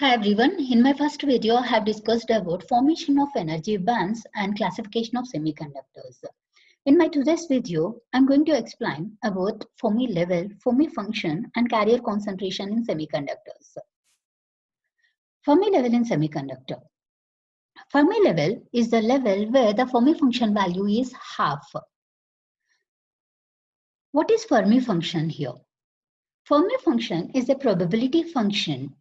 Hi everyone, in my first video I have discussed about formation of energy bands and classification of semiconductors. In my today's video, I'm going to explain about Fermi level, Fermi function and carrier concentration in semiconductors. Fermi level in semiconductor. Fermi level is the level where the Fermi function value is half. What is Fermi function here? Fermi function is a probability function.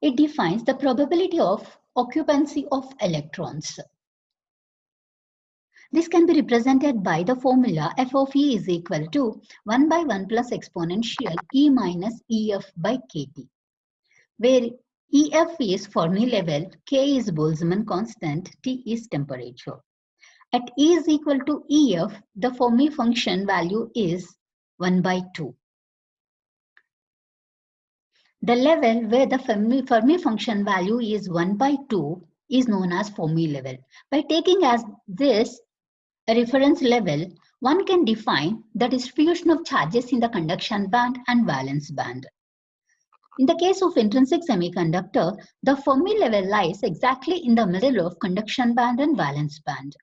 It defines the probability of occupancy of electrons. This can be represented by the formula f of E is equal to 1 by 1 plus exponential E minus EF by KT, where EF is Fermi level, K is Boltzmann constant, T is temperature. At E is equal to EF, the Fermi function value is 1 by 2. The level where the Fermi function value is 1 by 2 is known as Fermi level. By taking as this a reference level, one can define the distribution of charges in the conduction band and valence band. In the case of intrinsic semiconductor, the Fermi level lies exactly in the middle of conduction band and valence band.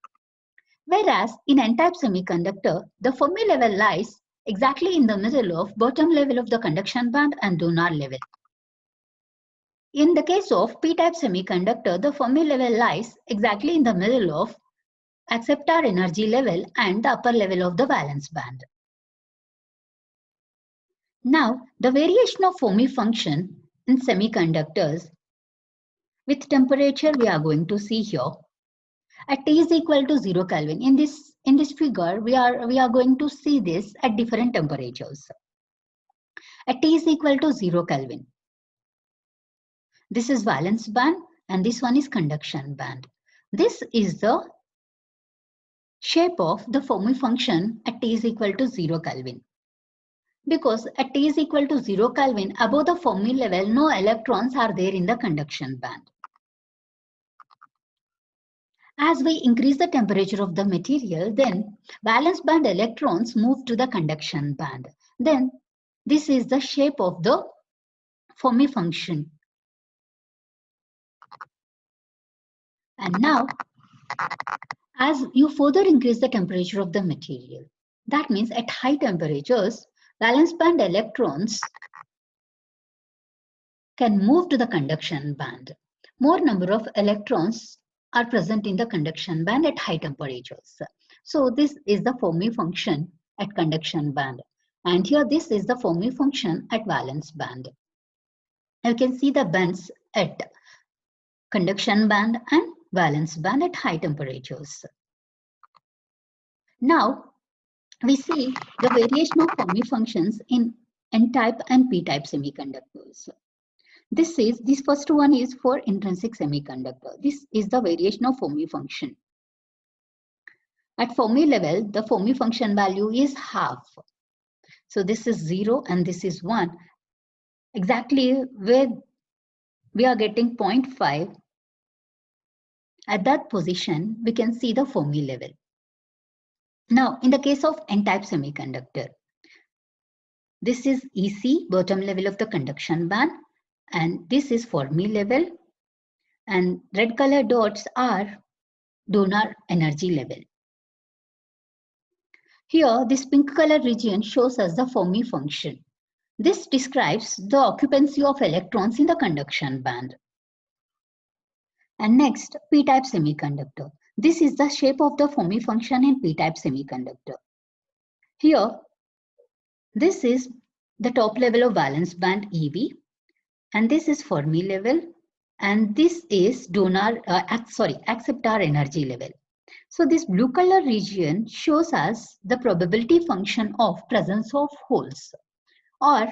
Whereas in n-type semiconductor, the Fermi level lies exactly in the middle of bottom level of the conduction band and donor level. In the case of p-type semiconductor, the Fermi level lies exactly in the middle of acceptor energy level and the upper level of the valence band. Now, the variation of Fermi function in semiconductors with temperature we are going to see here. At T is equal to 0 Kelvin. In this figure, we are going to see this at different temperatures. At T is equal to 0 Kelvin. This is valence band and this one is conduction band. This is the shape of the Fermi function at T is equal to 0 Kelvin. Because at T is equal to 0 Kelvin, above the Fermi level, no electrons are there in the conduction band. As we increase the temperature of the material, then valence band electrons move to the conduction band. Then this is the shape of the Fermi function. And now, as you further increase the temperature of the material, that means at high temperatures, valence band electrons can move to the conduction band. More number of electrons are present in the conduction band at high temperatures. So this is the Fermi function at conduction band. And here this is the Fermi function at valence band. You can see the bands at conduction band and valence band at high temperatures. Now we see the variation of Fermi functions in n-type and p-type semiconductors. This first one is for intrinsic semiconductor. This is the variation of Fermi function. At Fermi level, the Fermi function value is half. So this is 0 and this is 1. Exactly where we are getting 0.5, at that position, we can see the Fermi level. Now, in the case of n-type semiconductor, this is EC, bottom level of the conduction band, and this is Fermi level, and red color dots are donor energy level. Here, this pink color region shows us the Fermi function. This describes the occupancy of electrons in the conduction band. And next, p-type semiconductor. This is the shape of the Fermi function in p-type semiconductor. Here, this is the top level of valence band EV, and this is Fermi level, and this is acceptor energy level. So this blue color region shows us the probability function of presence of holes or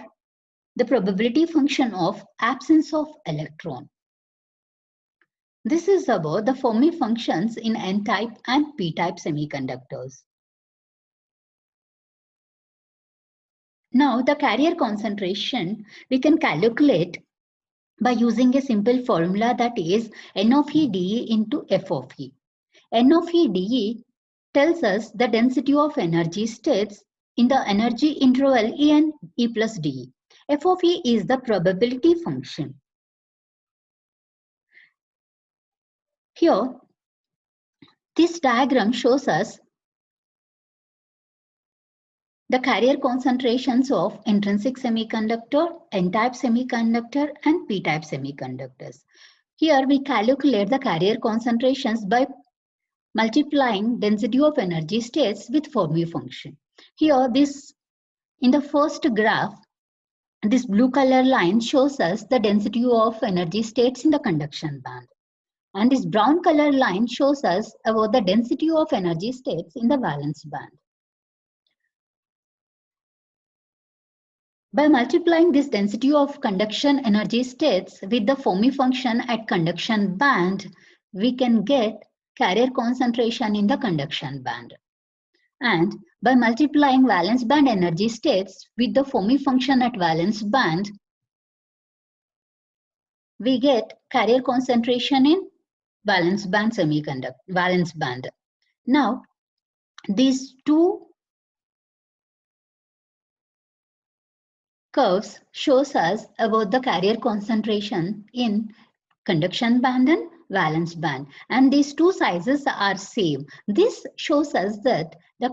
the probability function of absence of electron. This is about the Fermi functions in n-type and p-type semiconductors. Now the carrier concentration we can calculate by using a simple formula, that is N of E dE into F of E. N of E dE tells us the density of energy states in the energy interval En E plus dE. F of E is the probability function. Here, this diagram shows us the carrier concentrations of intrinsic semiconductor, N-type semiconductor, and P-type semiconductors. Here we calculate the carrier concentrations by multiplying density of energy states with Fermi function. Here, in the first graph, this blue color line shows us the density of energy states in the conduction band. And this brown color line shows us about the density of energy states in the valence band. By multiplying this density of conduction energy states with the Fermi function at conduction band, we can get carrier concentration in the conduction band. And by multiplying valence band energy states with the Fermi function at valence band, we get carrier concentration in valence band. Now, these two curves shows us about the carrier concentration in conduction band and valence band, and these two sizes are same. This shows us that the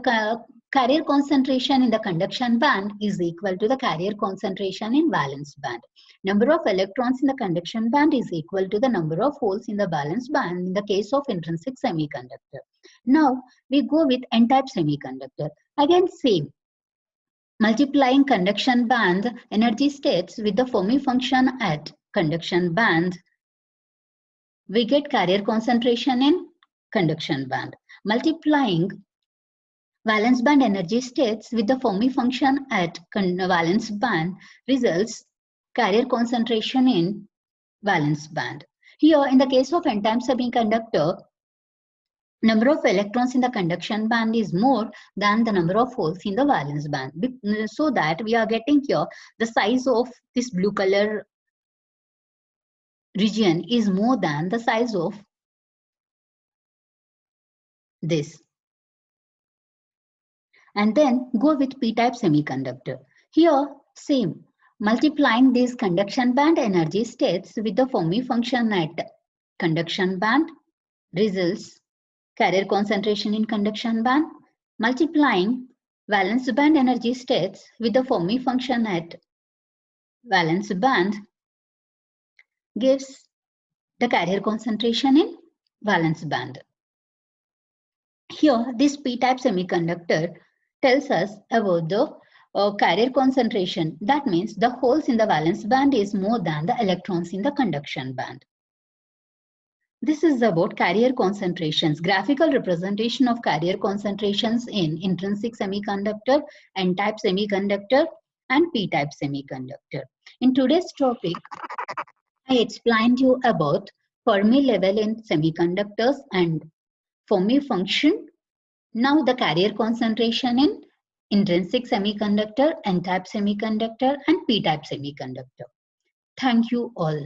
carrier concentration in the conduction band is equal to the carrier concentration in valence band. Number of electrons in the conduction band is equal to the number of holes in the valence band in the case of intrinsic semiconductor. Now we go with N-type semiconductor. Again same. Multiplying conduction band energy states with the Fermi function at conduction band, we get carrier concentration in conduction band. Multiplying valence band energy states with the Fermi function at valence band results carrier concentration in valence band. Here, in the case of N-type semiconductor, number of electrons in the conduction band is more than the number of holes in the valence band. So that we are getting here the size of this blue color region is more than the size of this. And then go with P-type semiconductor. Here, same. Multiplying these conduction band energy states with the Fermi function at conduction band results carrier concentration in conduction band. Multiplying valence band energy states with the Fermi function at valence band gives the carrier concentration in valence band. Here, this P-type semiconductor tells us about the carrier concentration. That means the holes in the valence band is more than the electrons in the conduction band. This is about carrier concentrations, graphical representation of carrier concentrations in intrinsic semiconductor, N-type semiconductor, and P-type semiconductor. In today's topic, I explained you about Fermi level in semiconductors and Fermi function. Now the carrier concentration in intrinsic semiconductor, N-type semiconductor, and P-type semiconductor. Thank you all.